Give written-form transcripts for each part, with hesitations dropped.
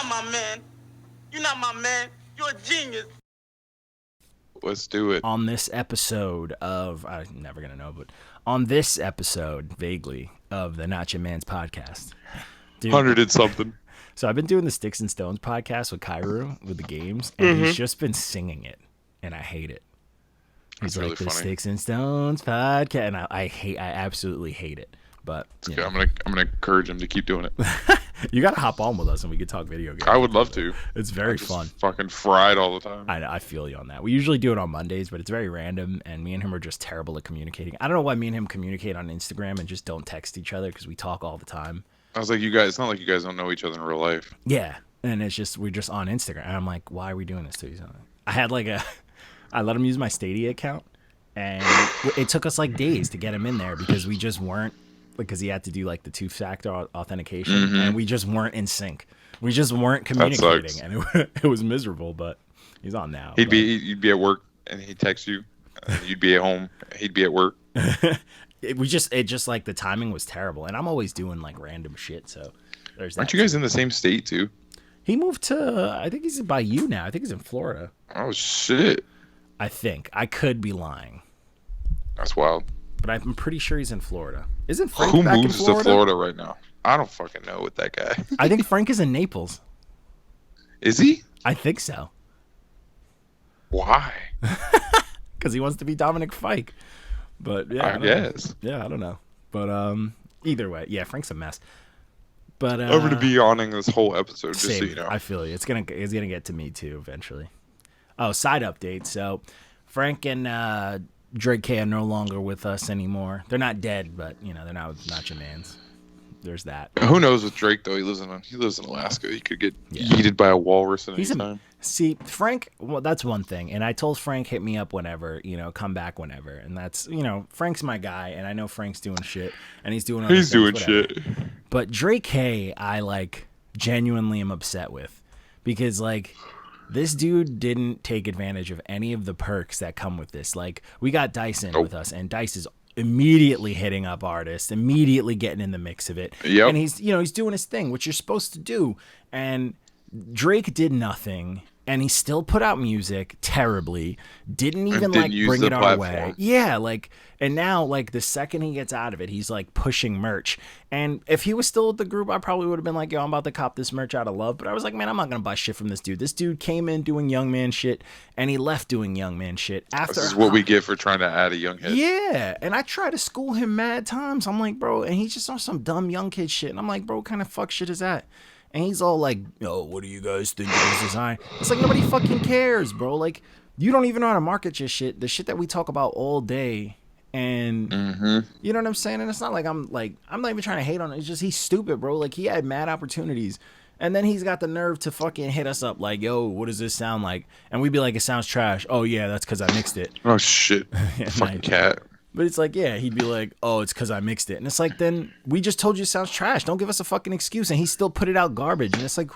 not my man. You're not my man. You're a genius. Let's do it. On this episode of, I'm never going to know, but on this episode, vaguely, of the Not Your Man's podcast. Dude, 100 and something. So I've been doing the Sticks and Stones podcast with Kairu, with the games, and he's just been singing it, and I hate it. He's That's like, really the funny. Sticks and Stones podcast, and I absolutely hate it. But Okay, I'm gonna encourage him to keep doing it. You got to hop on with us, and we could talk video games. I would love to. It's very I'm just fun. Fucking fried all the time. I feel you on that. We usually do it on Mondays, but it's very random, and me and him are just terrible at communicating. I don't know why me and him communicate on Instagram and just don't text each other because we talk all the time. I was like, you guys. It's not like you guys don't know each other in real life. Yeah, and it's just we're just on Instagram, and I'm like, why are we doing this to each other? I let him use my Stadia account, and it took us like days to get him in there because we just weren't. Because he had to do like the two-factor authentication, and we just weren't in sync. We just weren't communicating, and it was miserable. But he's on now. You'd be at work, and he'd text you. And you'd be at home. He'd be at work. It just like the timing was terrible, and I'm always doing like random shit. So there's that. Aren't you guys in the same state too? He moved to. I think he's by you now. I think he's in Florida. Oh shit! I think I could be lying, That's wild. but I'm pretty sure he's in Florida. Isn't Frank Who back moves in Florida? to Florida right now? I don't fucking know with that guy. I think Frank is in Naples. Is he? I think so. Why? Because he wants to be Dominic Fike. But yeah, I don't guess. know. Yeah, I don't know. But either way, yeah, Frank's a mess. But I'm gonna be yawning this whole episode, just same. so you know. I feel you. It's gonna get to me too eventually. Oh, side update. So Frank and Drake K are no longer with us anymore. They're not dead, but they're not your mans. There's that. Who knows with Drake though? He lives in Alaska. He could get yeeted by a walrus at any time. See, Frank, well, that's one thing. And I told Frank, hit me up whenever, come back whenever. And that's, Frank's my guy. And I know Frank's doing shit. And he's doing other things, shit. But Drake K, I, genuinely am upset with. Because, this dude didn't take advantage of any of the perks that come with this. We got Dyson with us. And Dice is immediately hitting up artists, immediately getting in the mix of it. Yep. And he's, he's doing his thing, which you're supposed to do. And Drake did nothing. And he still put out music terribly. Didn't even bring it our way. Yeah, and now the second he gets out of it, he's pushing merch. And if he was still with the group, I probably would have been like, yo, I'm about to cop this merch out of love. But I was like, man, I'm not gonna buy shit from this dude. This dude came in doing young man shit, and he left doing young man shit after. This is what we get for trying to add a young head. Yeah, and I try to school him mad times. I'm like, bro, and he's just on some dumb young kid shit. And I'm like, bro, what kind of fuck shit is that? And he's all like, yo, what do you guys think of this design? It's like, nobody fucking cares, bro. You don't even know how to market your shit. The shit that we talk about all day. And you know what I'm saying? And it's not like I'm not even trying to hate on it. It's just he's stupid, bro. He had mad opportunities. And then he's got the nerve to fucking hit us up like, yo, what does this sound like? And we'd be like, it sounds trash. Oh, yeah, that's because I mixed it. Oh, shit. Fucking cat. But it's like, yeah, he'd be like, oh, it's because I mixed it. And it's like, then we just told you it sounds trash. Don't give us a fucking excuse. And he still put it out garbage. And it's like,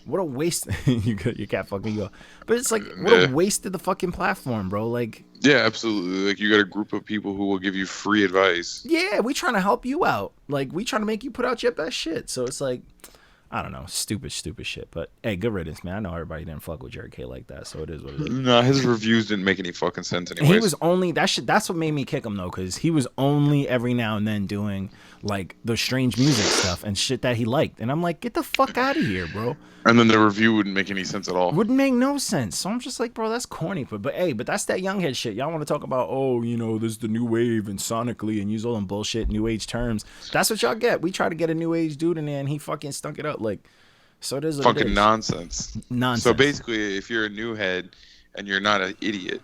what a waste. You can't fucking go. But it's like, what a waste of the fucking platform, bro. Yeah, absolutely. You got a group of people who will give you free advice. Yeah, we trying to help you out. We trying to make you put out your best shit. So it's like, I don't know, stupid shit. But hey, good riddance, man. I know everybody didn't fuck with Jerry K like that, so it is what it is. No, his reviews didn't make any fucking sense anyways. He was only that's what made me kick him though, because he was only every now and then doing the strange music stuff and shit that he liked, and I'm like, get the fuck out of here, bro. And then the review wouldn't make any sense at all. Wouldn't make no sense. So I'm just like, bro, that's corny. But hey, that's that young head shit. Y'all want to talk about, this is the new wave and sonically and use all them bullshit new age terms. That's what y'all get. We try to get a new age dude in there and he fucking stunk it up so it is what fucking it is. Nonsense. So basically, if you're a new head and you're not an idiot,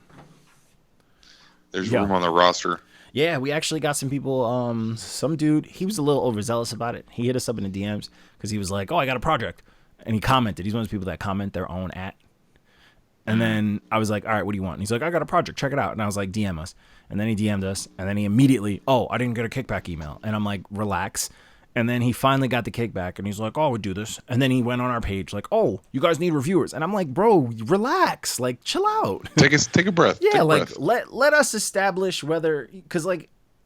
there's room on the roster. Yeah, we actually got some people. Some dude, he was a little overzealous about it. He hit us up in the DMs because he was like, "Oh, I got a project," and he commented. He's one of those people that comment their own at. And then I was like, "All right, what do you want?" And he's like, "I got a project. Check it out." And I was like, "DM us." And then he DM'd us, and then he immediately, "Oh, I didn't get a kickback email." And I'm like, "Relax." And then he finally got the kickback, and he's like, "Oh, we'll do this." And then he went on our page like, "Oh, you guys need reviewers." And I'm like, "Bro, relax. Chill out. Take a breath. Yeah, Take a breath. let us establish whether, because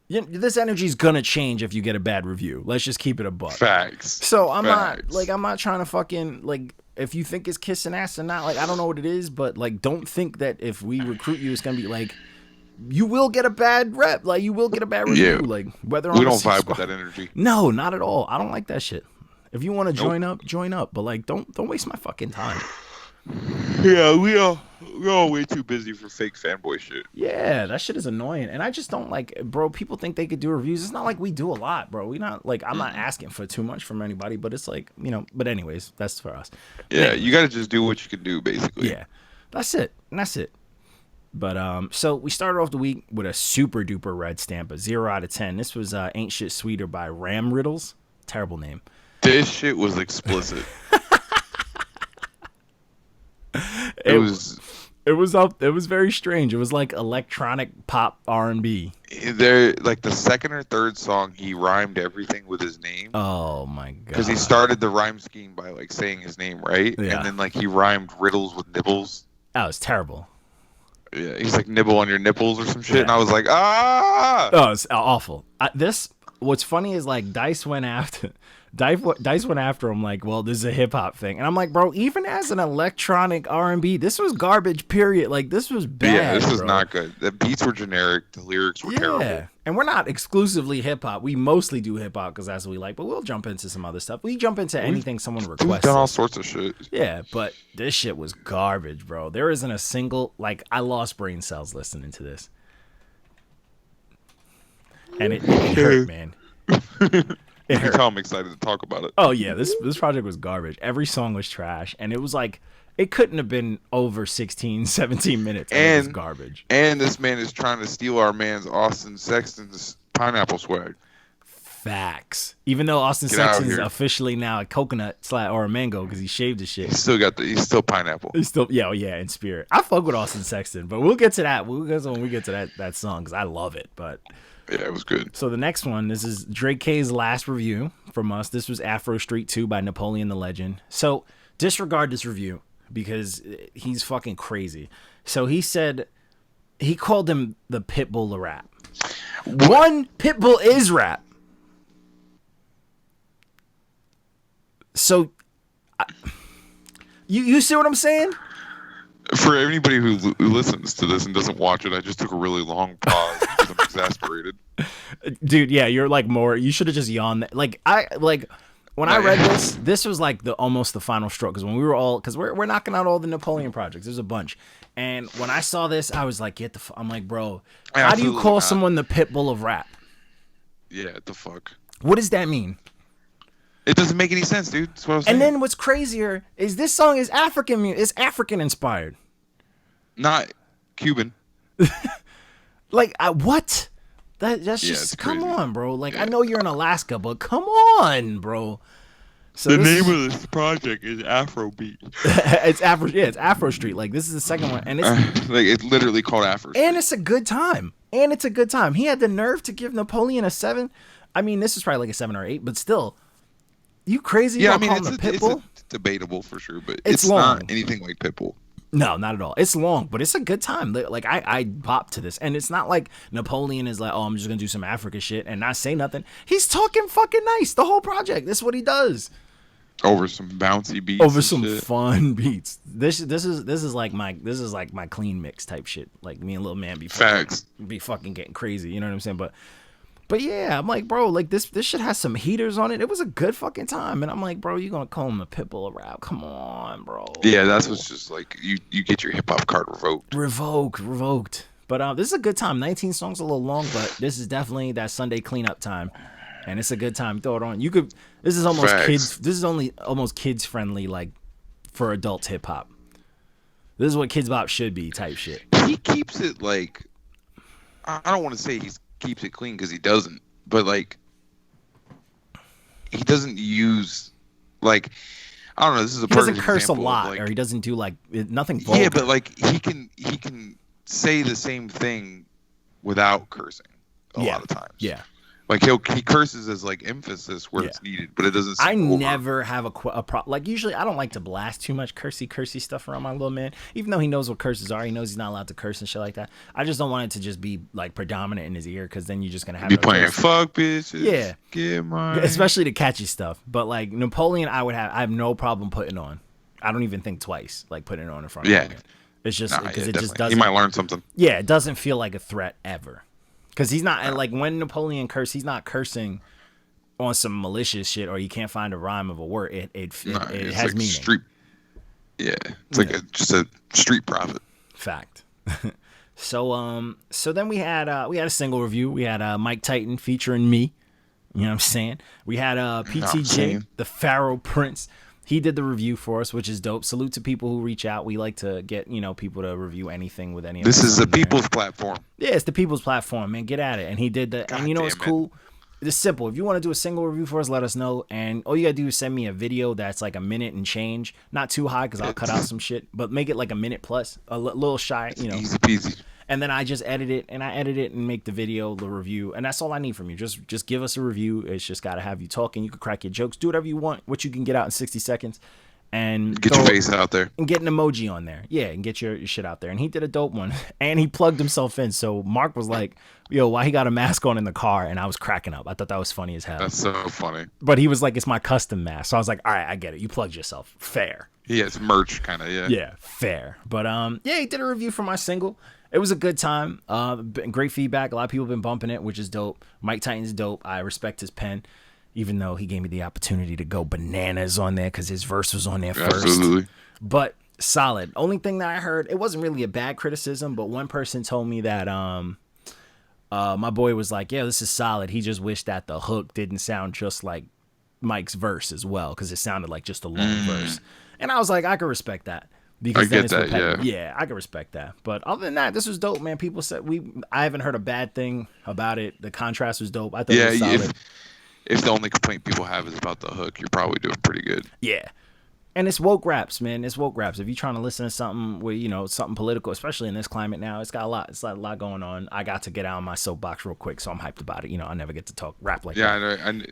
this energy's gonna change if you get a bad review. Let's just keep it a buck. Facts. So I'm not trying to fucking like, if you think it's kissing ass or not, like, I don't know what it is, but like, don't think that if we recruit you, it's gonna be like, you will get a bad rep, like you will get a bad review, like whether we don't vibe with that energy. No, not at all. I don't like that shit. If you want to join up, but like, don't waste my fucking time. Yeah, we're all way too busy for fake fanboy shit. Yeah, that shit is annoying, and I just don't like, bro. People think they could do reviews. It's not like we do a lot, bro. We not like, I'm not asking for too much from anybody, but it's like, But anyways, that's for us. Yeah, you got to just do what you can do, basically. Yeah, that's it. But so we started off the week with a super duper red stamp, a 0 out of 10. This was "Ain't Shit Sweeter" by Ramriddlz. Terrible name. This shit was explicit. It was very strange. It was like electronic pop R&B. There, like the second or third song, he rhymed everything with his name. Oh my god! Because he started the rhyme scheme by like saying his name, right? Yeah. And then like he rhymed riddles with nibbles. That was terrible. Yeah, he's like nibble on your nipples or some shit, and I was like, ah! Oh, it's awful. What's funny is like Dice went after him like, well, this is a hip hop thing, and I'm like, bro, even as an electronic R&B, this was garbage. Period. Like, this was bad. Yeah, this was bro. Not good. The beats were generic. The lyrics were terrible. And we're not exclusively hip hop. We mostly do hip hop because that's what we like. But we'll jump into some other stuff. We jump into anything someone requests. We've done all sorts of shit. Yeah, but this shit was garbage, bro. There isn't a single, like, I lost brain cells listening to this. And it hurt, man. You can tell I'm excited to talk about it. Oh yeah, this project was garbage. Every song was trash, and it was like, it couldn't have been over 16, 17 minutes. And it was garbage. And this man is trying to steal our man's Austin Sexton's pineapple swag. Facts. Even though Austin Sexton's officially now a coconut or a mango because he shaved his shit. He's still pineapple. He's still in spirit. I fuck with Austin Sexton, but we'll get to that. When we get to that song because I love it. But yeah, it was good. So the next one, this is Drake K's last review from us. This was Afrostreet 2 by Napoleon the Legend. So disregard this review because he's fucking crazy. So he said, he called him the Pitbull of rap. One, Pitbull is rap. So you see what I'm saying? For anybody who listens to this and doesn't watch it, I just took a really long pause because I'm exasperated. Dude, yeah, you're like more. You should have just yawned. When I read this was like almost the final stroke because when we were all, because we're knocking out all the Napoleon projects. There's a bunch, and when I saw this, I was like, I'm like, bro, how do you call someone the Pitbull of rap? Yeah, the fuck. What does that mean? It doesn't make any sense, dude. That's what I'm saying. And then what's crazier is this song is African. It's African inspired, not Cuban. Like what? That's just come on, bro. Like I know you're in Alaska, but come on, bro. So the name of this project is Afrobeat. It's Afrostreet. Like this is the second one, and it's like it's literally called Afrostreet. And it's a good time. He had the nerve to give Napoleon a 7. I mean, this is probably like a 7 or 8, but still. You crazy? Yeah, I mean, it's debatable for sure, but it's not anything like Pitbull. No, not at all. It's long, but it's a good time. Like I bop to this, and it's not like Napoleon is like, oh, I'm just gonna do some Africa shit and not say nothing. He's talking fucking nice the whole project. This is what he does. Over some bouncy beats. Over some fun beats. This is like my clean mix type shit. Like me and Lil Man be fucking getting crazy. You know what I'm saying? But yeah, I'm like, bro, like this shit has some heaters on it. It was a good fucking time. And I'm like, bro, you gonna call him a Pitbull of rap? Come on, bro. Yeah, that's what's just like you get your hip hop card revoked. Revoked. But this is a good time. 19 songs a little long, but this is definitely that Sunday cleanup time. And it's a good time. Throw it on. This is almost kids. This is only almost kids friendly, like for adults hip hop. This is what Kids Bop should be type shit. He keeps it like, I don't want to say he's keeps it clean because he doesn't, but like he doesn't use like, I don't know, this is a perfect example. He doesn't curse a lot, like, or he doesn't do like nothing vulgar. Yeah, but like he can say the same thing without cursing a lot of times. Yeah. Like he curses as like emphasis where it's needed, but it doesn't. I never have a problem. Like usually, I don't like to blast too much cursy stuff around my little man. Even though he knows what curses are, he knows he's not allowed to curse and shit like that. I just don't want it to just be like predominant in his ear, because then you're just gonna have be playing fuck bitches. Yeah, get mine. Especially the catchy stuff. But like Napoleon, I have no problem putting on. I don't even think twice, like putting it on in front of him. It's just because it just doesn't. He might learn something. Yeah, it doesn't feel like a threat ever. Because he's not, like, when Napoleon cursed, he's not cursing on some malicious shit, or you can't find a rhyme of a word. It has like meaning. It's like just a street prophet. Fact. So then we had a single review. We had Mike Titan featuring me. You know what I'm saying? We had PTJ, the Pharaoh Prince. He did the review for us, which is dope. Salute to people who reach out. We like to get, people to review anything with any of us. This is the people's platform. Yeah, it's the people's platform, man. Get at it. And he did that. And it's cool. It's simple. If you want to do a single review for us, let us know. And all you got to do is send me a video that's like a minute and change. Not too high, because I'll cut out some shit. But make it like a minute plus. A little shy, Easy peasy. And then I just edit it, and make the video, the review, and that's all I need from you. Just give us a review. It's just got to have you talking. You can crack your jokes, do whatever you want, what you can get out in 60 seconds, and get your face out there, and get an emoji on there, and get your shit out there. And he did a dope one, and he plugged himself in. So Mark was like, "Yo, why he got a mask on in the car?" And I was cracking up. I thought that was funny as hell. That's so funny. But he was like, "It's my custom mask." So I was like, "All right, I get it. You plugged yourself. Fair." Yeah, it's merch kind of. Yeah. Yeah, fair. But he did a review for my single. It was a good time. Great feedback. A lot of people have been bumping it, which is dope. Mike Titan's dope. I respect his pen, even though he gave me the opportunity to go bananas on there because his verse was on there first. Absolutely. But solid. Only thing that I heard, it wasn't really a bad criticism, but one person told me that my boy was like, "Yeah, this is solid. He just wished that the hook didn't sound just like Mike's verse as well, because it sounded like just a long verse." And I was like, I can respect that. Because then it's repetitive. Yeah, I can respect that. But other than that, this was dope, man. People said I haven't heard a bad thing about it. The contrast was dope. I thought it was solid. If the only complaint people have is about the hook, you're probably doing pretty good. Yeah. And it's woke raps, man. It's woke raps. If you're trying to listen to something with, something political, especially in this climate now, it's got a lot. It's like a lot going on. I got to get out of my soapbox real quick, so I'm hyped about it. I never get to talk rap like that. Yeah, I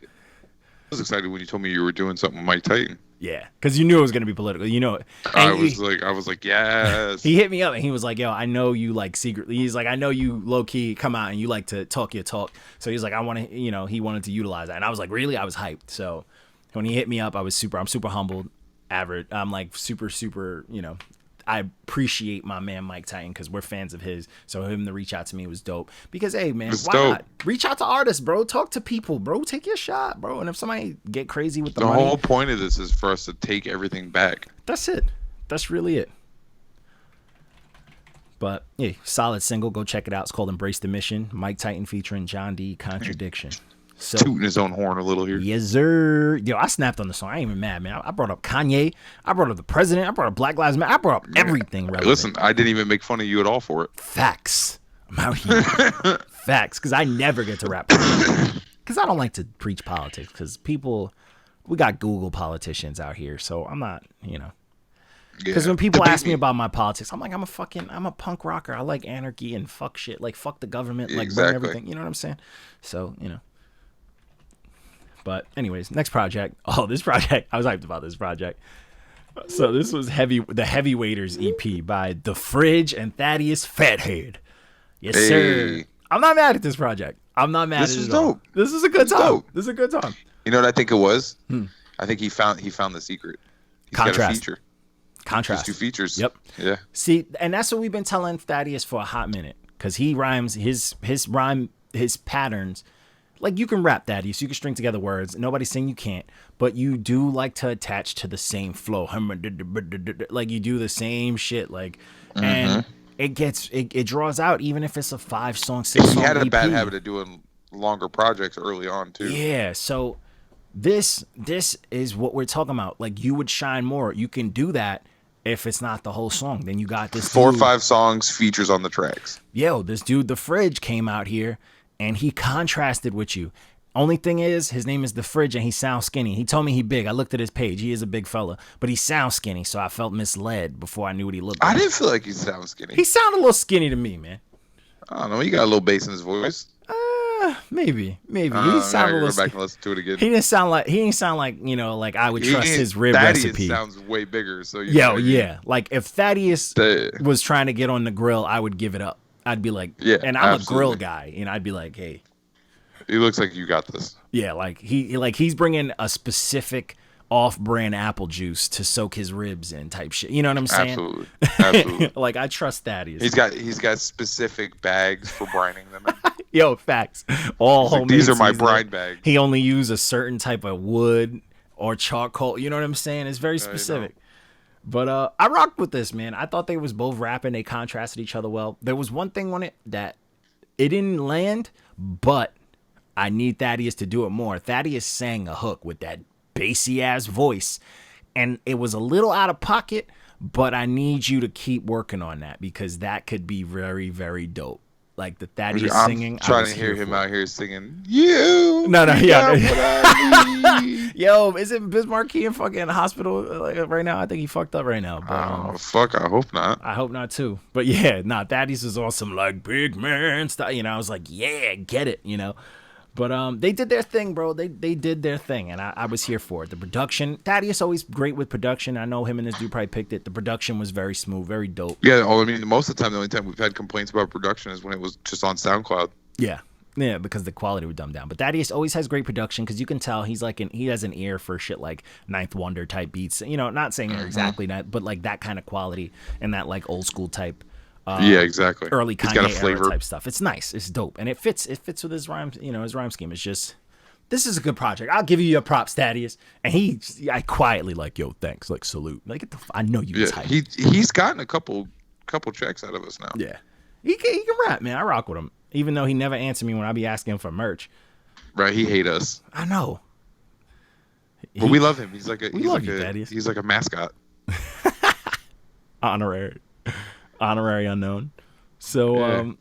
was excited when you told me you were doing something with Mike Titan. Yeah, because you knew it was going to be political. I was like, yes. He hit me up and he was like, "Yo, I know you like secretly." He's like, "I know you low key come out and you like to talk your talk." So he's like, "I want to," he wanted to utilize that, and I was like, "Really?" I was hyped. So when he hit me up, I'm super humbled. Average. I'm like super. I appreciate my man Mike Titan because we're fans of his. So him to reach out to me was dope. Because hey man, why not reach out to artists, bro? Talk to people, bro. Take your shot, bro. And if somebody get crazy with the money, whole point of this is for us to take everything back. That's it. That's really it. But yeah, solid single. Go check it out. It's called "Embrace the Mission." Mike Titan featuring John D. Contradiction. So, tooting his own horn a little here. Yes, sir. Yo, I snapped on the song. I ain't even mad, man. I brought up Kanye. I brought up the president. I brought up Black Lives Matter. I brought up everything relevant. Listen, I didn't even make fun of you at all for it. Facts. I'm out here. Facts. Because I never get to rap. Because I don't like to preach politics. Because we got Google politicians out here. So I'm not, Because when people ask me about my politics, I'm like, I'm a punk rocker. I like anarchy and fuck shit. Like, fuck the government. Like, burn everything. You know what I'm saying? So, But anyways, next project. Oh, this project. I was hyped about this project. So this was the Heavyweighters EP by The Fridge and Thaddeus Fathead. Yes, sir. I'm not mad at this project. I'm not mad at it at all. Dope. This is a good time. This is a good time. You know what I think it was? I think he found the secret. He's got a feature. Contrast. Just 2 features. Yep. Yeah. See, and that's what we've been telling Thaddeus for a hot minute, because he rhymes his patterns. Like, you can rap, Thaddeus. You can string together words. Nobody's saying you can't, but you do like to attach to the same flow. Like, you do the same shit. Like, and it draws out, even if it's a 5-song, 6-song. He had a EP. bad habit of doing longer projects early on too. Yeah. So this is what we're talking about. Like, you would shine more. You can do that if it's not the whole song. Then you got this 4 or 5 songs, features on the tracks. Yo, this dude, The Fridge, came out here. And he contrasted with you. Only thing is, his name is The Fridge, and he sounds skinny. He told me he big. I looked at his page. He is a big fella, but he sounds skinny. So I felt misled before I knew what he looked like. I didn't feel like he sounded skinny. He sounded a little skinny to me, man. I don't know. He got a little bass in his voice. Maybe. He I sounded a gotta go little. back and listen to it again. He didn't sound like like I would trust his rib Thaddeus recipe. sounds way bigger. So Yeah. Like if Thaddeus was trying to get on the grill, I would give it up. I'd be like, and I'm a grill guy, and I'd be like, hey, he looks like you got this. Yeah, like he's bringing a specific off-brand apple juice to soak his ribs in type shit. You know what I'm saying? Absolutely. Like I trust Thaddeus. He's got specific bags for brining them in. Yo, facts. All homemade. These are my brine bags. He only used a certain type of wood or charcoal. You know what I'm saying? It's very specific. But I rocked with this, man. I thought they was both rapping. They contrasted each other well. There was one thing on it that it didn't land, but I need Thaddeus to do it more. Thaddeus sang a hook with that bassy ass voice, and it was a little out of pocket, but I need you to keep working on that because that could be very, very dope. Like the Thaddeus singing. I'm trying to hear him out here singing. You. No, yeah. What I need. Yo, isn't Bismarck in fucking hospital right now? I think he fucked up right now. But, fuck. I hope not. I hope not too. But yeah, Thaddeus is awesome. Like big man stuff. You know, I was like, yeah, get it. You know. But they did their thing, bro. They did their thing, and I was here for it. The production, Thaddeus always great with production. I know him and this dude probably picked it. The production was very smooth, very dope. Yeah, I mean, most of the time, the only time we've had complaints about production is when it was just on SoundCloud. Yeah, because the quality would dumb down. But Thaddeus always has great production because you can tell he has an ear for shit like Ninth Wonder type beats. You know, not saying they're exactly that, but like that kind of quality and that like old school type. Yeah, exactly. Early Kanye era type stuff. It's nice. It's dope, and it fits. It fits with his rhyme. You know, his rhyme scheme. It's just, this is a good project. I'll give you your props, Thaddeus. And I quietly like, yo, thanks, like salute. Like, I know you. Yeah, he's gotten a couple checks out of us now. Yeah, he can rap, man. I rock with him, even though he never answered me when I be asking him for merch. Right, he hate us. I know. But we love him. He's like Thaddeus. He's like a mascot. Honorary unknown. So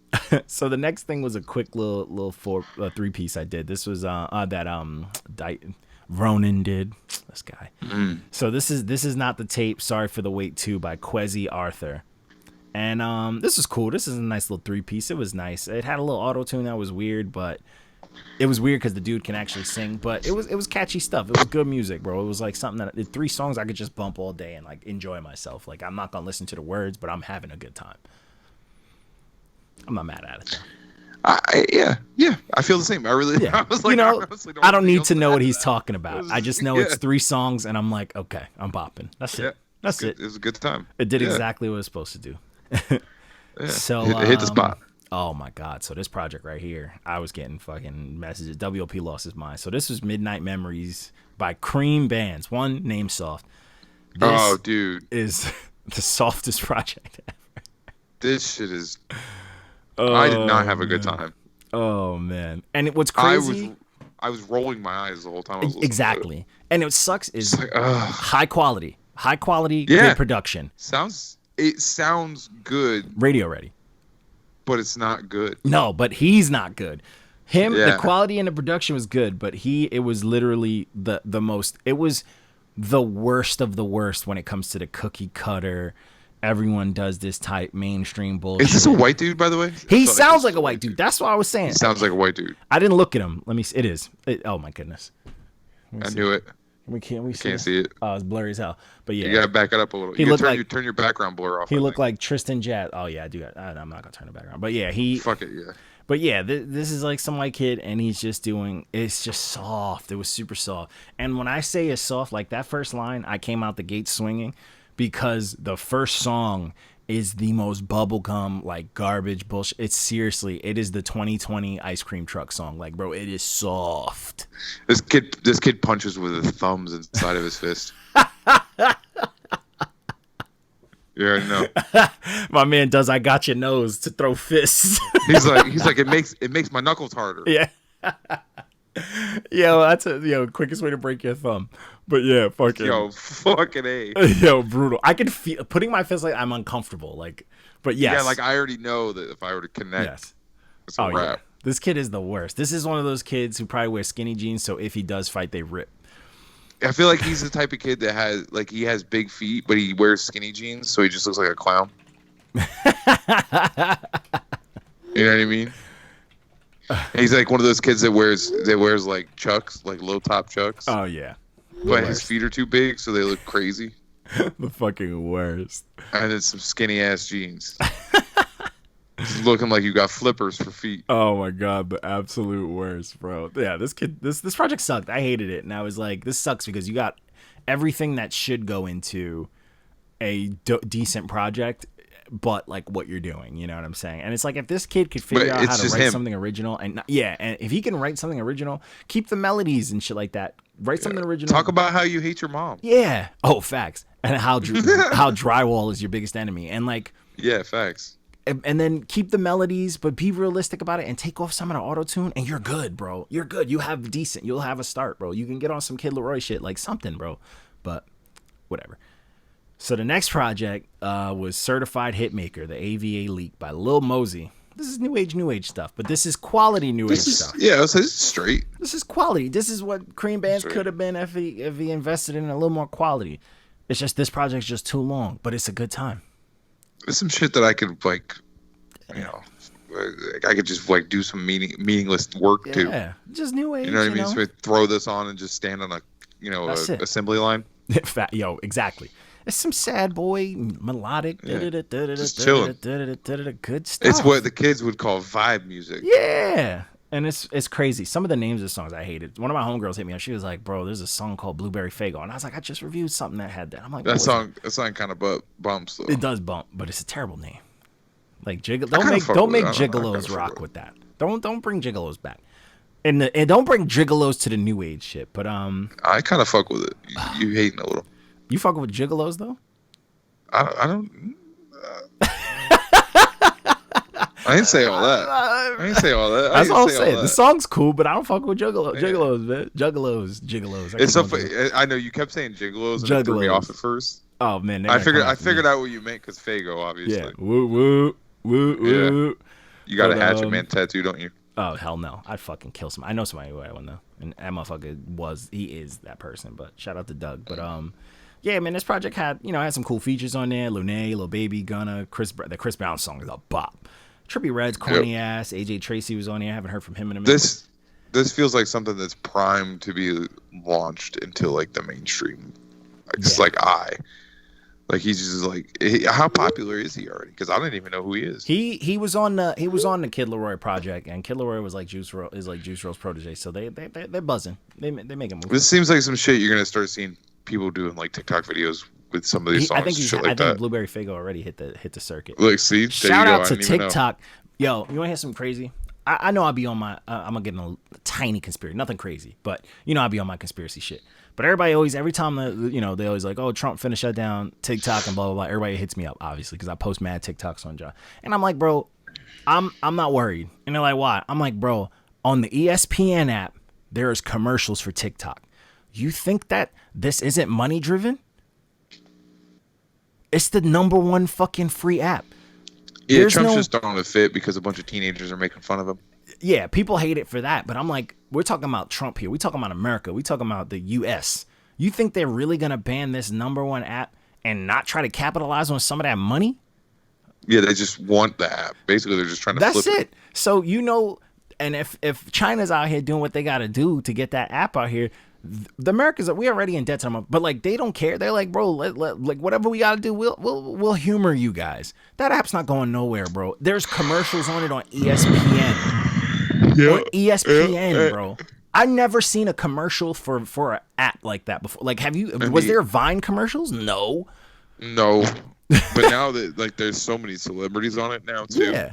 so the next thing was a quick little 3-piece I did. This was Ronan did. This guy. So this is not the tape. Sorry for the wait 2 by Kwesi Arthur. And this is cool. This is a nice little 3-piece. It was nice. It had a little auto tune that was weird, but it was weird because the dude can actually sing. But it was catchy stuff. It was good music, bro. It was like something that 3 songs I could just bump all day and like enjoy myself. Like I'm not gonna listen to the words, but I'm having a good time. I'm not mad at it. Yeah. I feel the same. I really. Yeah. I was like, I don't need to know what he's talking about. I just know it's 3 songs, and I'm like, okay, I'm bopping. That's it. That's it. It was a good time. It did exactly what it was supposed to do. So it hit the spot. Oh my god! So this project right here, I was getting fucking messages. WOP lost his mind. So this was Midnight Memories by Cream Bandz. One named Soft. This dude, is the softest project ever. This shit is. I did not have a good time. Oh man! And what's crazy? I was rolling my eyes the whole time. I was exactly. To it. And what sucks is high quality, good production. It sounds good. Radio ready. But it's not good. No, but he's not good. The quality and the production was good, but it was literally the most. It was the worst of the worst when it comes to the cookie cutter. Everyone does this type mainstream bullshit. Is this a white dude, by the way? He sounds like a white dude. That's what I was saying. He sounds like a white dude. I didn't look at him. Let me see. It is. Oh my goodness. I knew it. Can't see it. Oh, it's blurry as hell. But yeah, you gotta back it up a little. Turn your background blur off. He looked like Tristan Jazz. Oh yeah, I do. I'm not gonna turn the background. But yeah, fuck it, yeah. But yeah, this is like some white kid, and he's just doing. It's just soft. It was super soft. And when I say it's soft, like that first line, I came out the gate swinging, because the first song is the most bubblegum, like garbage bullshit. It's seriously, it is the 2020 ice cream truck song. Like, bro, it is soft. This kid punches with his thumbs inside of his fist. You already know. My man does. I got your nose to throw fists. he's like it makes my knuckles harder. Yeah. Yo, that's quickest way to break your thumb. But yeah, fucking A. Yo, brutal. I can feel putting my fist like I'm uncomfortable. Like, but yes. Yeah, like I already know that if I were to connect, it's a wrap. Yeah. This kid is the worst. This is one of those kids who probably wear skinny jeans, so if he does fight, they rip. I feel like he's the type of kid that has big feet, but he wears skinny jeans, so he just looks like a clown. You know what I mean? And he's like one of those kids that wears like Chucks, like low top Chucks. Oh yeah. But his feet are too big, so they look crazy. The fucking worst. And then some skinny ass jeans. Just looking like you got flippers for feet. Oh my god, the absolute worst, bro. Yeah, this project sucked. I hated it, and I was like, this sucks because you got everything that should go into a decent project, but like what you're doing, you know what I'm saying? And it's like if this kid could figure out how to write something original, and if he can write something original, keep the melodies and shit like that. Write something original. Talk about how you hate your mom. Yeah. Oh, facts. And how drywall is your biggest enemy, and like. Yeah, facts. And then keep the melodies, but be realistic about it and take off some of the auto-tune, and you're good, bro. You're good. You'll have a start, bro. You can get on some Kid Laroi shit, like something, bro. But whatever. So the next project was Certified Hitmaker, the AVA leak by Lil Mosey. This is new age stuff, but this is quality new age stuff. Yeah, this is straight. This is quality. This is what Cream Bandz could have been if he invested in a little more quality. It's just this project's just too long, but it's a good time. There's some shit that I could like, you know, I could just like do some meaningless work too. Yeah, just new age. You know what I mean? So I throw this on and just stand on a assembly line. Yo, exactly. It's some sad boy melodic. Just chilling. Good stuff. It's what the kids would call vibe music. Yeah. And it's crazy. Some of the names of songs I hated. One of my homegirls hit me up. She was like, "Bro, there's a song called Blueberry Faygo," and I was like, "I just reviewed something that had that." I'm like, that song kind of bumps though. It does bump, but it's a terrible name. Like don't make gigolos rock with that. Don't bring gigolos back, and don't bring gigolos to the new age shit. But I kind of fuck with it. You hating a little. You fucking with gigolos though? I don't. I didn't say all that. That's all I'm saying. The song's cool, but I don't fuck with gigolos, man. Gigolos. It's so funny. I know you kept saying gigolos and it threw me off at first. Oh man, I figured out what you meant because Faygo, obviously. Yeah. Woo. You got a Hatchet Man tattoo, don't you? Oh hell no! I'd fucking kill somebody. I know somebody who I would know, and that motherfucker is that person. But shout out to Doug. But yeah, man, this project had some cool features on there. Lunae, Lil Baby, Gunna, the Chris Brown song is a bop. Trippie Redd's corny ass. AJ Tracy was on here. I haven't heard from him in a minute. This feels like something that's primed to be launched into like the mainstream. Just like he's just like, how popular is he already? Because I don't even know who he is. He was on the Kid Laroi project, and Kid Laroi was like Juice WRLD's protege. So they're buzzing. They make a move. This seems like some shit you're gonna start seeing people doing like TikTok videos with some of these songs. I think Blueberry Faygo already hit the circuit. Look, see, shout out to TikTok. Yo, you want to hear something crazy? I know I'll be on my. I'm gonna get in a tiny conspiracy, nothing crazy, but I'll be on my conspiracy shit. But every time they always like, oh, Trump finna shut down TikTok and blah blah blah. Everybody hits me up obviously because I post mad TikToks on John, and I'm like, bro, I'm not worried. And they're like, why? I'm like, bro, on the ESPN app, there's commercials for TikTok. You think that this isn't money driven? It's the #1 fucking free app. Yeah, Trump's just throwing a fit because a bunch of teenagers are making fun of him. Yeah, people hate it for that, but I'm like, we're talking about Trump here. We're talking about America. We're talking about the U.S. You think they're really going to ban this #1 app and not try to capitalize on some of that money? Yeah, they just want the app. Basically, they're just trying to flip it. That's it. So, and if China's out here doing what they got to do to get that app out here, the Americans, we already in debt to them, but like they don't care. They're like, bro, like whatever we got to do, we'll humor you guys. That app's not going nowhere, bro. There's commercials on it on ESPN. Yeah, on ESPN, bro. I never seen a commercial for an app like that before. Like, was there Vine commercials? No. But now that like there's so many celebrities on it now too. Yeah.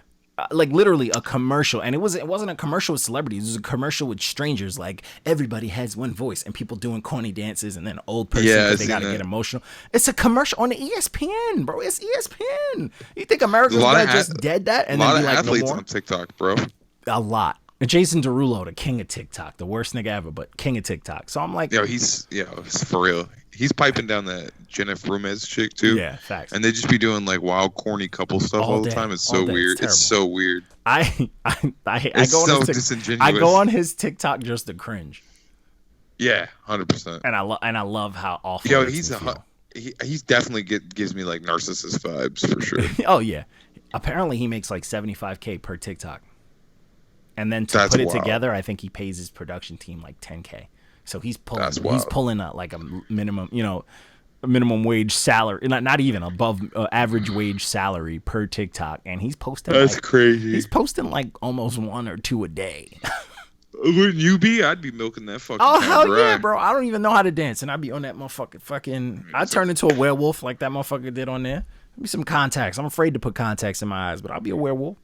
Like literally a commercial, and it wasn't a commercial with celebrities. It was a commercial with strangers. Like everybody has one voice, and people doing corny dances, and then an old person because they gotta get emotional. It's a commercial on the ESPN, bro. It's ESPN. You think America's gonna just dead that and then be like, no more? A lot of athletes on TikTok, bro. A lot. Jason Derulo, the king of TikTok, the worst nigga ever, but king of TikTok. So I'm like, he's for real. He's piping down that Jennifer Rumez chick too. Yeah, facts. And they just be doing like wild, corny couple stuff all the time. It's so weird. It's so weird. I go on his TikTok just to cringe. Yeah, 100%. And I love how awful. Yo, he's definitely gives me like narcissist vibes for sure. Oh yeah. Apparently he makes like $75K per TikTok. And then to That's put it wild. together, I think he pays his production team like $10K. So he's That's wild. pulling like a minimum, a minimum wage salary, not even above average wage salary per TikTok, and he's posting. That's crazy. He's posting like almost 1 or 2 a day. Wouldn't you be? I'd be milking that fucking. Oh hell yeah, rag. bro! I don't even know how to dance, and I'd be on that motherfucker. Fucking, I turn into a werewolf like that motherfucker did on there. Give me some contacts. I'm afraid to put contacts in my eyes, but I'll be a werewolf.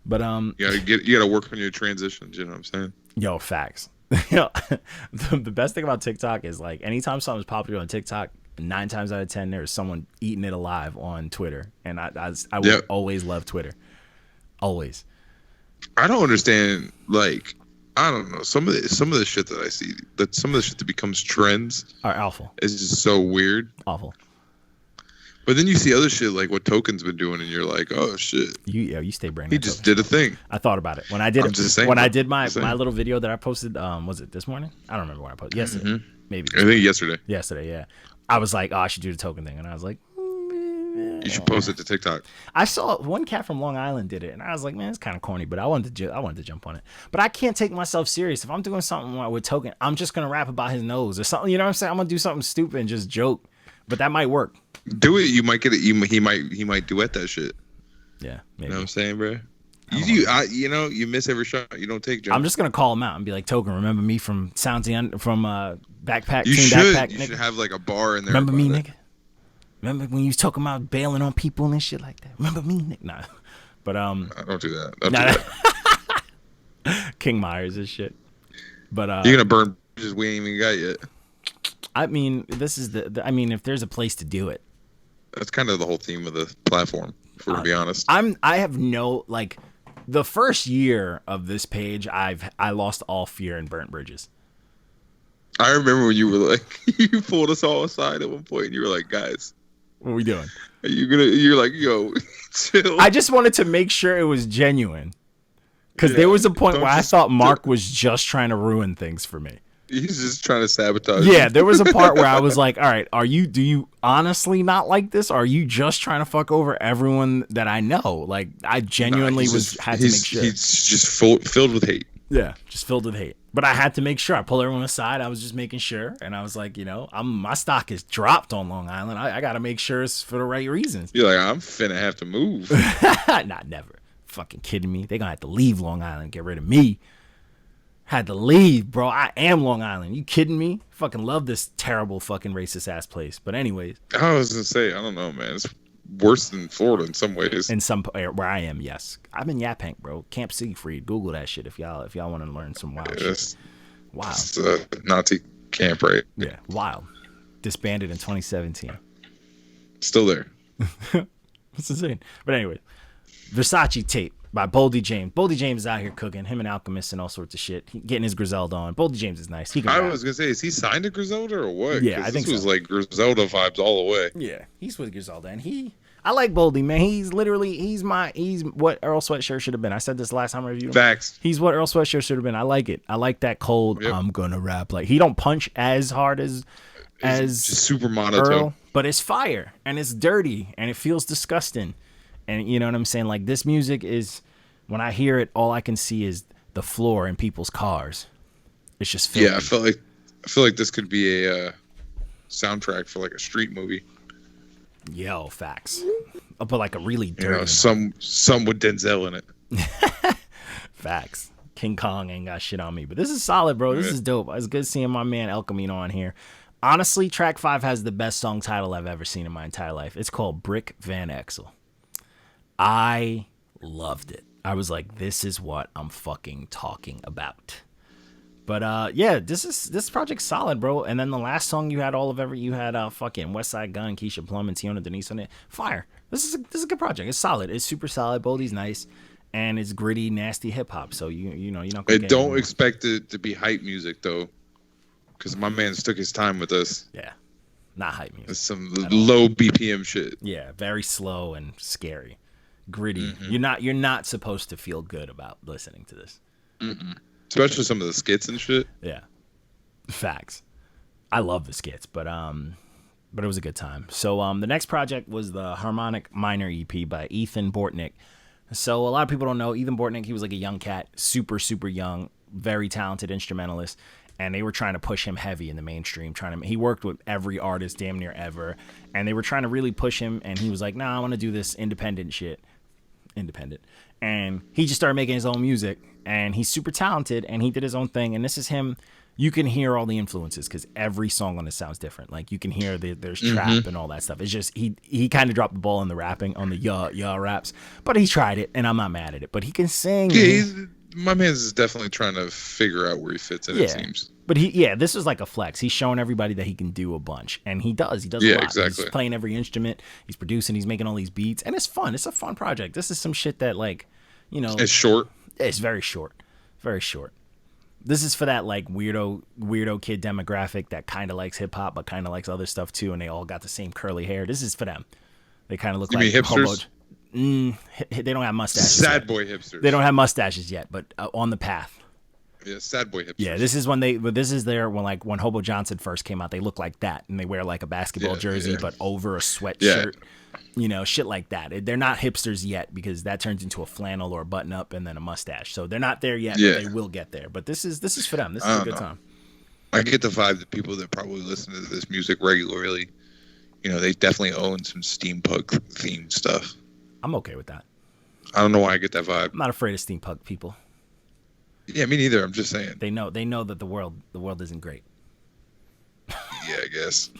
But you gotta work on your transitions. You know what I'm saying? Yo, facts. The best thing about TikTok is like anytime something's popular on TikTok, 9 times out of 10 there's someone eating it alive on Twitter, and I would always love Twitter, always. I don't understand. Like, I don't know, some of the shit that I see, that some of the shit that becomes trends are awful. Is just so weird. Awful. But then you see other shit like what Token's been doing, and you're like, oh shit. You stay brain. He just did a thing. I thought about it when I did I'm it. just saying, when I did my little video that I posted. Was it this morning? I don't remember when I posted. Yesterday, maybe. I think yesterday. Yesterday, yeah. I was like, oh, I should do the Token thing, and I was like, you should post it to TikTok. I saw one cat from Long Island did it, and I was like, man, it's kind of corny, but I wanted to jump on it. But I can't take myself serious. If I'm doing something with Token, I'm just gonna rap about his nose or something. You know what I'm saying? I'm gonna do something stupid and just joke, but that might work. Do it. You might get it. He might duet that shit. Yeah, maybe. You know what I'm saying, bro? You miss every shot you don't take. John. I'm just gonna call him out and be like, Token, remember me from Backpack? You should. Backpack, You nigga? should have like a bar in there. Remember me, nigga? Remember when you was talking about bailing on people and shit like that? Remember me, nigga? Nah, but I don't do that. Don't do that. King Myers and shit. But you're gonna burn bridges we ain't even got yet. I mean, this is I mean, if there's a place to do it. That's kind of the whole theme of the platform, if we're to be honest. I have no, like, the first year of this page, I lost all fear and burnt bridges. I remember when you were like, you pulled us all aside at one point, and you were like, guys, what are we doing? You're like, yo, chill. I just wanted to make sure it was genuine. Because there was a point where I thought Mark was just trying to ruin things for me. He's just trying to sabotage. Yeah, there was a part where I was like, all right, do you honestly not like this? Or are you just trying to fuck over everyone that I know? Like, I genuinely had to make sure. He's just filled with hate. Yeah, just filled with hate. But I had to make sure. I pulled everyone aside. I was just making sure. And I was like, my stock is dropped on Long Island. I got to make sure it's for the right reasons. You're like, I'm finna have to move. Nah, never. Fucking kidding me. They gonna have to leave Long Island, get rid of me. Had to leave, bro. I am Long Island. You kidding me? Fucking love this terrible fucking racist ass place. But anyways. I was gonna say, I don't know, man. It's worse than Florida in some ways. In some where I am, yes. I'm in Yaphank, bro. Camp Siegfried. Google that shit if y'all want to learn some wild shit. Wild. It's a Nazi camp, right? Yeah, wild. Disbanded in 2017. Still there. That's insane. But anyway, Versace tape by Boldy James. Boldy James is out here cooking. Him and Alchemist and all sorts of shit. Getting his Griselda on. Boldy James is nice. He can I rap. was gonna say, is he signed to Griselda or what? Yeah, I think this was so. like Griselda vibes all the way. Yeah, he's with Griselda, and I like Boldy, man. He's what Earl Sweatshirt should have been. I said this last time I reviewed him. Facts. He's what Earl Sweatshirt should have been. I like it. I like that cold. Yep. I'm gonna rap like he don't punch as hard as just super monotone. Earl, but it's fire and it's dirty and it feels disgusting. And you know what I'm saying? Like this music is, when I hear it, all I can see is the floor in people's cars. It's just filthy. Yeah, I feel like this could be a soundtrack for like a street movie. Yo, facts. But like a really dirty. Some with Denzel in it. Facts. King Kong ain't got shit on me, but this is solid, bro. This is dope. It's good seeing my man El Camino on here. Honestly, track 5 has the best song title I've ever seen in my entire life. It's called Brick Van Exel. I loved it. I was like, this is what I'm fucking talking about. But yeah, this project's solid, bro. And then the last song you had fucking West Side Gun, Keisha Plum, and Tiona Denise on it. Fire. This is a good project. It's solid. It's super solid. Boldy's nice, and it's gritty, nasty hip hop. So you're not. Don't expect it to be hype music though, because my man's took his time with us. Yeah, not hype music. It's some low BPM shit. Yeah, very slow and scary, gritty. Mm-hmm. You're not supposed to feel good about listening to this. Mm-mm. Especially some of the skits and shit. Yeah, facts. I love the skits, but it was a good time. So the next project was the Harmonic Minor EP by Ethan Bortnick. So a lot of people don't know. Ethan Bortnick, he was like a young cat, super, super young, very talented instrumentalist. And they were trying to push him heavy in the mainstream. He worked with every artist damn near ever. And they were trying to really push him. And he was like, nah, I want to do this independent shit. Independent. And he just started making his own music. And he's super talented. And he did his own thing. And this is him. You can hear all the influences because every song on this sounds different. Like you can hear there's trap and all that stuff. It's just he kind of dropped the ball on the rapping, on the yeah raps. But he tried it. And I'm not mad at it. But he can sing. Yeah, my man's is definitely trying to figure out where he fits in, it seems. But this was like a flex. He's showing everybody that he can do a bunch. And he does. He does a lot. Exactly. He's playing every instrument. He's producing. He's making all these beats. And it's fun. It's a fun project. This is some shit that, like, you know. It's short. It's very short. Very short. This is for that, like, weirdo kid demographic that kind of likes hip-hop but kind of likes other stuff, too. And they all got the same curly hair. This is for them. They kind of look like hipsters? They don't have mustaches. Sad boy hipsters. They don't have mustaches yet, but on the path. Yeah, sad boy hipsters. Yeah, this is when Hobo Johnson first came out. They look like that, and they wear like a basketball jersey, but over a sweatshirt. You know, shit like that. They're not hipsters yet because that turns into a flannel or a button up and then a mustache. So they're not there yet, but they will get there. But this is for them. This is a good time. I get the vibe that people that probably listen to this music regularly, you know, they definitely own some steampunk themed stuff. I'm okay with that. I don't know why I get that vibe. I'm not afraid of steampunk people. Yeah, me neither. I'm just saying. They know that the world isn't great. Yeah, I guess.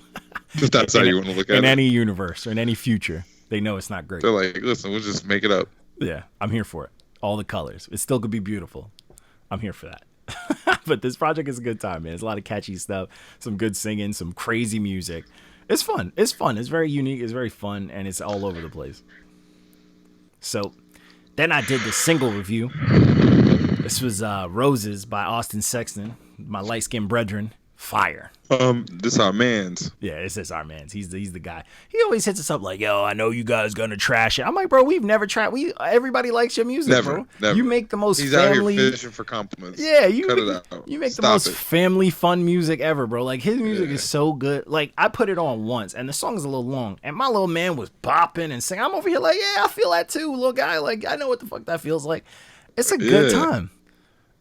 If that's how you want to look at it. In any universe or in any future, they know it's not great. They're like, listen, we'll just make it up. Yeah, I'm here for it. All the colors. It still could be beautiful. I'm here for that. But this project is a good time, man. There's a lot of catchy stuff, some good singing, some crazy music. It's fun. It's fun. It's very unique. It's very fun, and it's all over the place. So then I did the single review. This was Roses by Austin Sexton, my light-skinned brethren. Fire. This our man's. Yeah, this is our man's. He's the guy. He always hits us up like, yo, I know you guys gonna trash it. I'm like, bro, we've never tried. Everybody likes your music, bro. Never. You make the most He's family. out here fishing for compliments. Yeah, you make the most family fun music ever, bro. Like his music is so good. Like I put it on once, and the song's a little long, and my little man was bopping and singing. I'm over here like, yeah, I feel that too, little guy. Like I know what the fuck that feels like. It's a good time.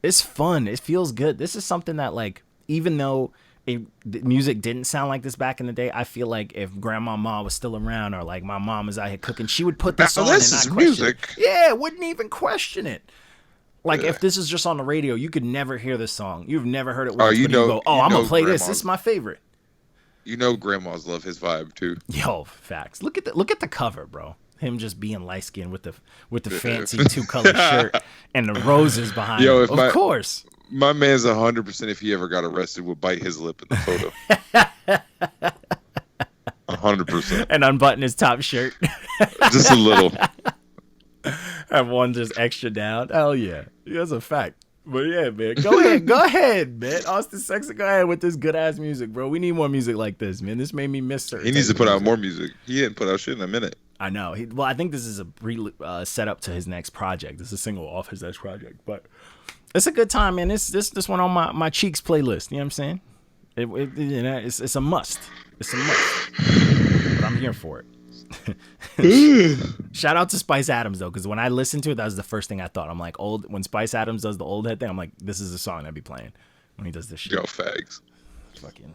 It's fun. It feels good. This is something that like. Even though the music didn't sound like this back in the day, I feel like if Grandma Ma was still around or like my mom was out here cooking, she would put this on and not question it. Yeah, wouldn't even question it. Like if this is just on the radio, you could never hear this song. You've never heard it once, but you go, I'm gonna play this. This is my favorite. You know, grandmas love his vibe too. Yo, facts. Look at the cover, bro. Him just being light skinned with the fancy 2-color shirt and the roses behind him. Of course. My man's 100%. If he ever got arrested, would bite his lip in the photo. 100%. And unbutton his top shirt. Just a little. Have one just extra down. Hell yeah, that's a fact. But yeah, man, go ahead, man. Austin Sexton, go ahead with this good ass music, bro. We need more music like this, man. This made me miss her. He needs to put out more music. He didn't put out shit in a minute. I know. I think this is a setup to his next project. This is a single off his next project, but. It's a good time, man. This one on my Cheeks playlist. You know what I'm saying? It's a must. It's a must. But I'm here for it. Shout out to Spice Adams though, because when I listened to it, that was the first thing I thought. I'm like, when Spice Adams does the old head thing, I'm like, this is a song I'd be playing when he does this shit. Yo, fags. Fucking.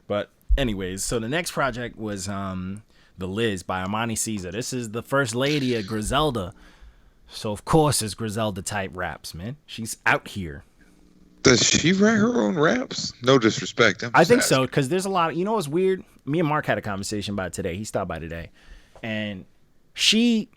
But anyways, so the next project was The Liz by Armani Caesar. This is the first lady of Griselda. So, of course, it's Griselda type raps, man. She's out here. Does she write her own raps? No disrespect. I think so, because there's a lot of, you know what's weird? Me and Mark had a conversation about it today. He stopped by today. And she's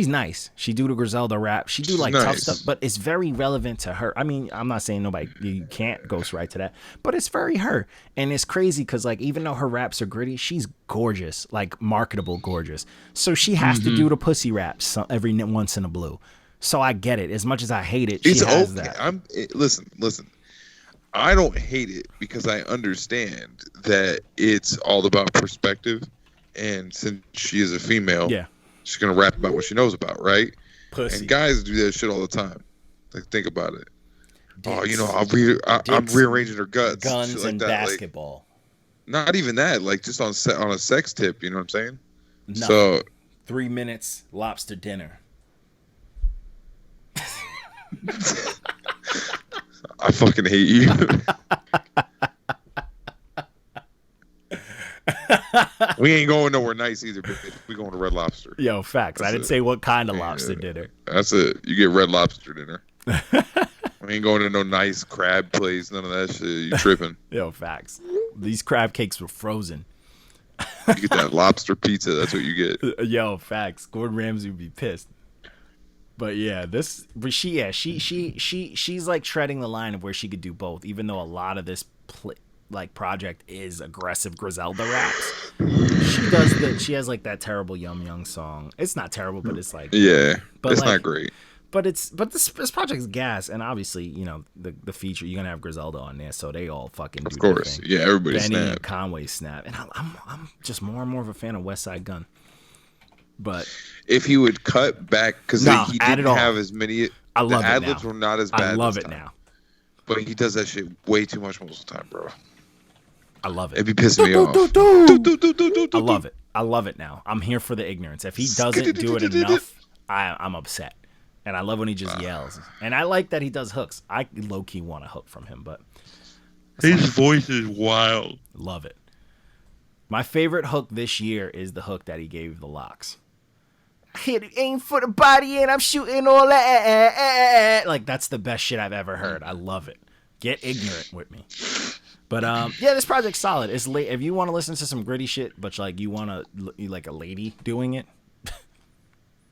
nice. She do the Griselda rap. She do like tough stuff, but it's very relevant to her. I mean, I'm not saying you can't ghostwrite to that, but it's very her. And it's crazy because like, even though her raps are gritty, she's gorgeous, like marketable gorgeous. So she has to do the pussy raps every once in a blue. So I get it. As much as I hate it, she has that. Listen. I don't hate it because I understand that it's all about perspective. And since she is a female, she's going to rap about what she knows about, right? Pussy. And guys do that shit all the time. Like, think about it. Dicks. Oh, you know, I'm rearranging her guts. Guns like and that. basketball. Like, not even that. Like, just on a sex tip, you know what I'm saying? No. So 3 minutes, lobster dinner. I fucking hate you. We ain't going nowhere nice either, bitch. We going to Red Lobster. Yo, facts. I didn't say what kind of lobster dinner. That's it. You get Red Lobster dinner. We ain't going to no nice crab place. None of that shit. You tripping. Yo, facts. These crab cakes were frozen. You get that lobster pizza. That's what you get. Yo, facts. Gordon Ramsay would be pissed. But yeah, she's like treading the line of where she could do both, even though a lot of this project is aggressive Griselda raps. She has like that terrible Yum Young song. It's not terrible, but it's like, yeah, but it's like, not great. But this project's gas, and obviously, you know, the feature, you're gonna have Griselda on there, so they all fucking do of course, their thing. Yeah, everybody Benny snap. And Conway snap, and I'm just more and more of a fan of West Side Gun. But if he would cut back, because he didn't have as many. I love the ad-libs were not as bad. I love it now. But he does that shit way too much most of the time, bro. I love it. It'd be pissing me off. I love it. I love it now. I'm here for the ignorance. If he doesn't do it enough, I'm upset. And I love when he just yells. And I like that he does hooks. I low-key want a hook from him, but his voice is wild. Love it. My favorite hook this year is the hook that he gave the Locks. I hit aim for the body and I'm shooting all that. Like, that's the best shit I've ever heard. I love it. Get ignorant with me. But yeah, this project's solid. It's late. If you want to listen to some gritty shit, but like you want to like a lady doing it,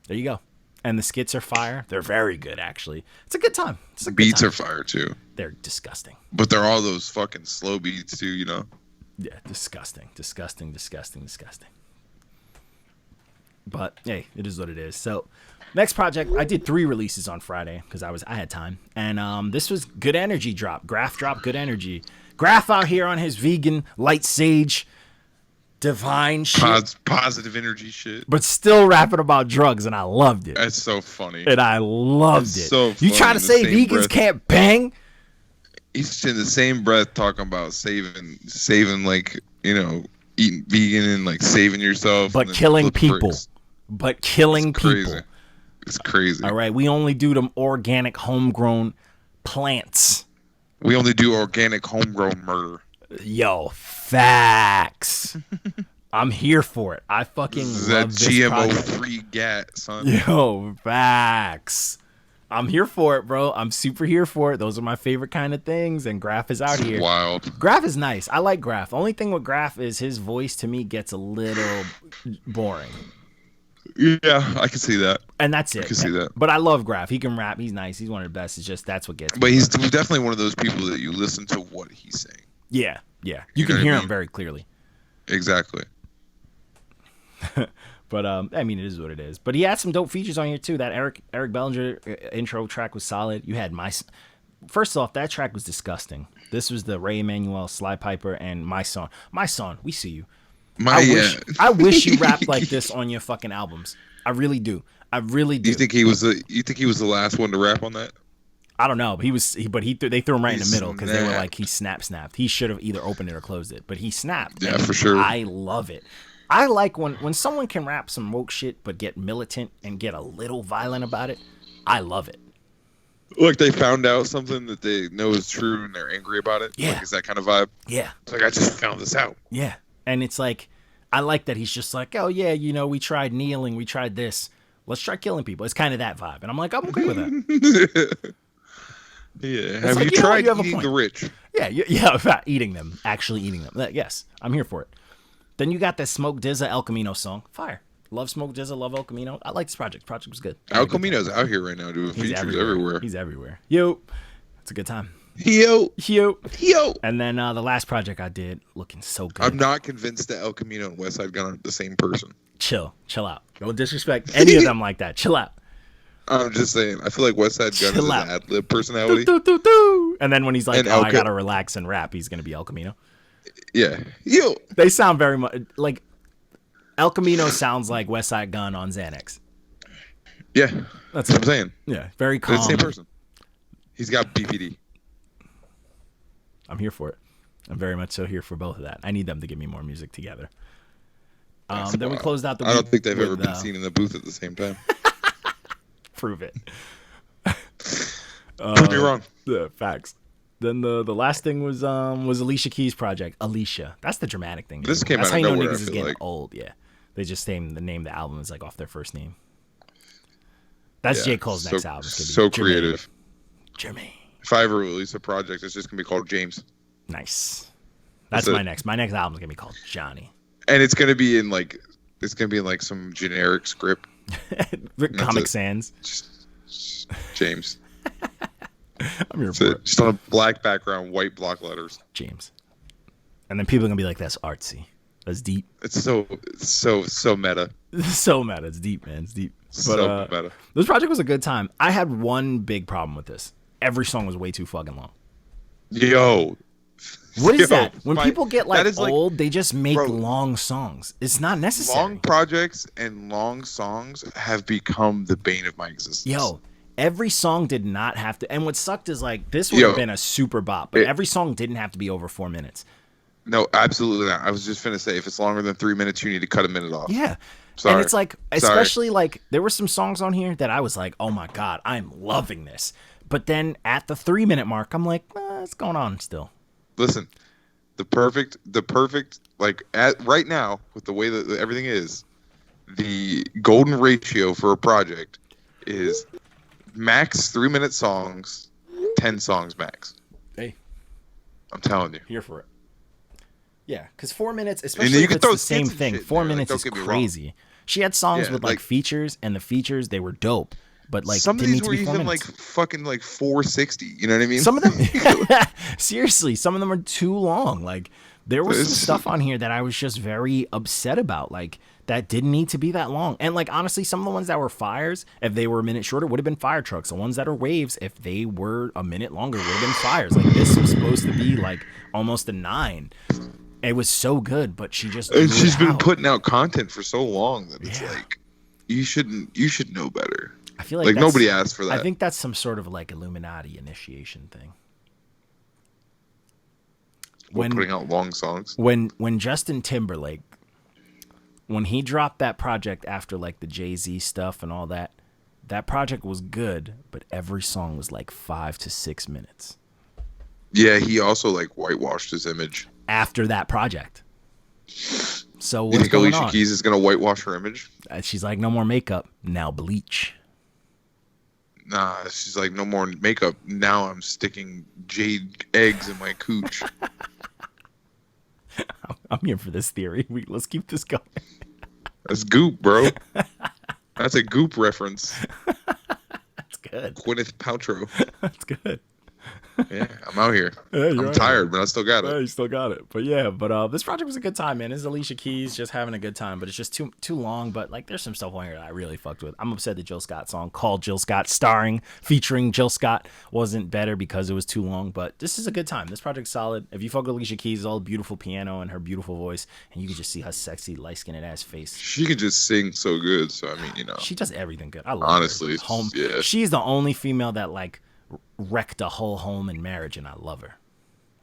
there you go. And the skits are fire. They're very good, actually. It's a good time. Beats are fire too. They're disgusting. But they're all those fucking slow beats too, you know. Yeah, disgusting. But hey, it is what it is. So, next project, I did 3 releases on Friday because I had time, and this was Good Energy drop. Grafh drop Good Energy. Grafh out here on his vegan light sage, divine shit, positive energy shit, but still rapping about drugs, and I loved it. That's so funny, and I loved it. So you trying to say vegans can't bang? He's in the same breath talking about saving like, you know, eating vegan and like saving yourself, but killing people. But killing people. It's crazy. All right, we only do them organic, homegrown plants. We only do organic, homegrown murder. Yo, facts. I'm here for it. I fucking love this GMO-free gat, son. Yo, facts. I'm here for it, bro. I'm super here for it. Those are my favorite kind of things, and Grafh is out here. Wild. Grafh is nice. I like Grafh. The only thing with Grafh is his voice, to me, gets a little boring. Yeah, I can see that. And that's it. I can see that. But I love Grafh. He can rap. He's nice. He's one of the best. It's just that's what gets me. But he's definitely one of those people that you listen to what he's saying. Yeah. You can hear him very clearly. Exactly. But I mean, it is what it is. But he had some dope features on here too. That Eric Bellinger intro track was solid. You had first off, that track was disgusting. This was the Ray Emanuel, Sly Piper, and My Son. My Son, we see you. I wish you rapped like this on your fucking albums. I really do. You think he was the last one to rap on that? I don't know, but they threw him right in the middle because they were like, he snapped. He should have either opened it or closed it, but he snapped. Yeah, for sure. I love it. I like when someone can rap some woke shit but get militant and get a little violent about it. I love it. Like they found out something that they know is true and they're angry about it. Yeah. Like, is that kind of vibe? Yeah. It's like, I just found this out. Yeah. And it's like, I like that he's just like, oh yeah, you know, we tried kneeling, we tried this. Let's try killing people. It's kind of that vibe. And I'm like, I'm okay with that. Yeah. Have you tried eating the rich? Yeah, about actually eating them. Yes, I'm here for it. Then you got that Smoke DZA El Camino song. Fire. Love Smoke DZA, love El Camino. I like this project. Project was good. El Camino's out here right now doing features everywhere. He's everywhere. Yo, it's a good time. Yo. And then the last project I did, looking so good. I'm not convinced that El Camino and West Side Gun are the same person. Chill out. Don't disrespect any of them like that. Chill out. I'm just saying. I feel like West Side Gun is an ad-lib personality. And then when he's like, I gotta relax and rap, he's gonna be El Camino. Yeah. Yo. They sound very much like El Camino sounds like West Side Gun on Xanax. Yeah. That's what I'm saying. Yeah. Very calm. It's the same person. He's got BPD. I'm here for it. I'm very much so here for both of that. I need them to give me more music together. Then we closed out the week. I don't think they've ever been seen in the booth at the same time. Prove it. Prove me wrong. Yeah, facts. Then the last thing was Alicia Keys' project. Alicia. That's the dramatic thing. This came That's out how of you know nowhere, niggas is getting like. old. Yeah, they just the name of the album is like off their first name. That's J. Cole's next album. So creative. Jermaine. If I ever release a project, it's just gonna be called James. Nice. That's my next. My next album is gonna be called Johnny. And it's gonna be in like some generic script. Comic Sans. Just James. I'm here for it. Just on a black background, white block letters. James. And then people are gonna be like, "That's artsy. That's deep." It's so meta. So meta. It's deep, man. It's deep. But, so meta. This project was a good time. I had one big problem with this. Every song was way too fucking long. Yo. What is that? When people get old, like, they just make long songs. It's not necessary. Long projects and long songs have become the bane of my existence. Yo, every song did not have to. And what sucked is like this would have been a super bop, but every song didn't have to be over 4 minutes. No, absolutely not. I was just finna say, if it's longer than 3 minutes, you need to cut a minute off. Yeah. Sorry. And it's like, especially like, there were some songs on here that I was like, oh my God, I'm loving this. But then at the 3 minute mark, I'm like, what's going on still? Listen, the perfect, like right now, with the way that everything is, the golden ratio for a project is max 3 minute songs, 10 songs max. Hey. I'm telling you. Here for it. Yeah, because 4 minutes, especially if it's the same thing, 4 minutes is crazy. She had songs with like features, and the features, they were dope. But like, some of didn't these need to were be 4 even minutes. like fucking like 460. You know what I mean? Some of them, seriously, some of them are too long. Like there was some stuff on here that I was just very upset about. Like that didn't need to be that long. And like honestly, some of the ones that were fires, if they were a minute shorter, would have been fire trucks. The ones that are waves, if they were a minute longer, would have been fires. Like this was supposed to be like almost a 9. It was so good, but she's been putting out content for so long that it's like you should know better. I feel like nobody asked for that. I think that's some sort of like Illuminati initiation thing. Putting out long songs. When Justin Timberlake, when he dropped that project after like the Jay-Z stuff and all that, that project was good, but every song was like 5 to 6 minutes. Yeah, he also like whitewashed his image after that project. So what's you think going Alicia on? Keys is gonna whitewash her image? She's like, no more makeup, now bleach. Nah, she's like, no more makeup. Now I'm sticking jade eggs in my cooch. I'm here for this theory. Let's keep this going. That's Goop, bro. That's a Goop reference. That's good. Gwyneth Paltrow. That's good. Yeah, I'm out here. Yeah, I'm tired, but I still got it. Yeah, you still got it. But this project was a good time, man. This is Alicia Keys just having a good time, but it's just too long. But like, there's some stuff on here that I really fucked with. I'm upset the Jill Scott song called Jill Scott, featuring Jill Scott, wasn't better because it was too long. But this is a good time. This project's solid. If you fuck with Alicia Keys, all the beautiful piano and her beautiful voice, and you can just see her sexy light-skinned ass face. She can just sing so good. So I mean, she does everything good. I love honestly, her. She's the only female that like wrecked a whole home and marriage, and I love her.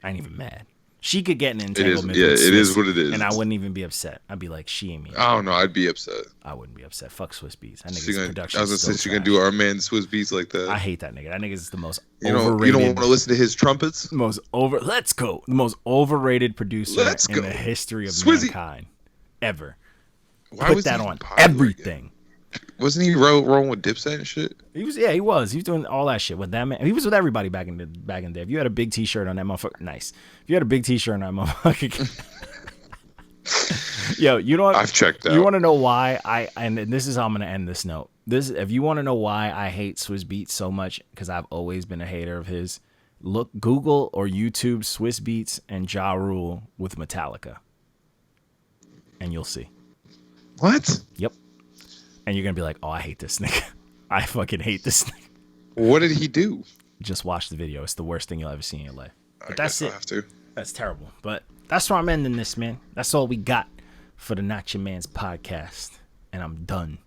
I ain't even mad. She could get an entanglement. It is what it is, and I wouldn't even be upset. I'd be like, she ain't me. I don't know. I'd be upset. I wouldn't be upset. Fuck Swiss Beats. That nigga's production. I was gonna say she gonna do our man Swiss Beats like that. I hate that nigga. That nigga is the most overrated. You don't want to listen to his trumpets. The most overrated producer in the history of mankind ever. Why Put that on everything. Again? Wasn't he rolling with Dipset and shit? He was. He was doing all that shit with that man. He was with everybody back in the day. If you had a big T-shirt on that motherfucker, nice. If you had a big T-shirt on that motherfucker, yo, you know what? I've checked out. You want to know why and this is how I'm gonna end this note. If you want to know why I hate Swiss Beats so much, because I've always been a hater of his. Google or YouTube Swiss Beats and Ja Rule with Metallica, and you'll see. What? Yep. And you're going to be like, oh, I hate this nigga. I fucking hate this nigga. What did he do? Just watch the video. It's the worst thing you'll ever see in your life. But that's it. I'll have to. That's terrible. But that's where I'm ending this, man. That's all we got for the Not Your Man's podcast. And I'm done.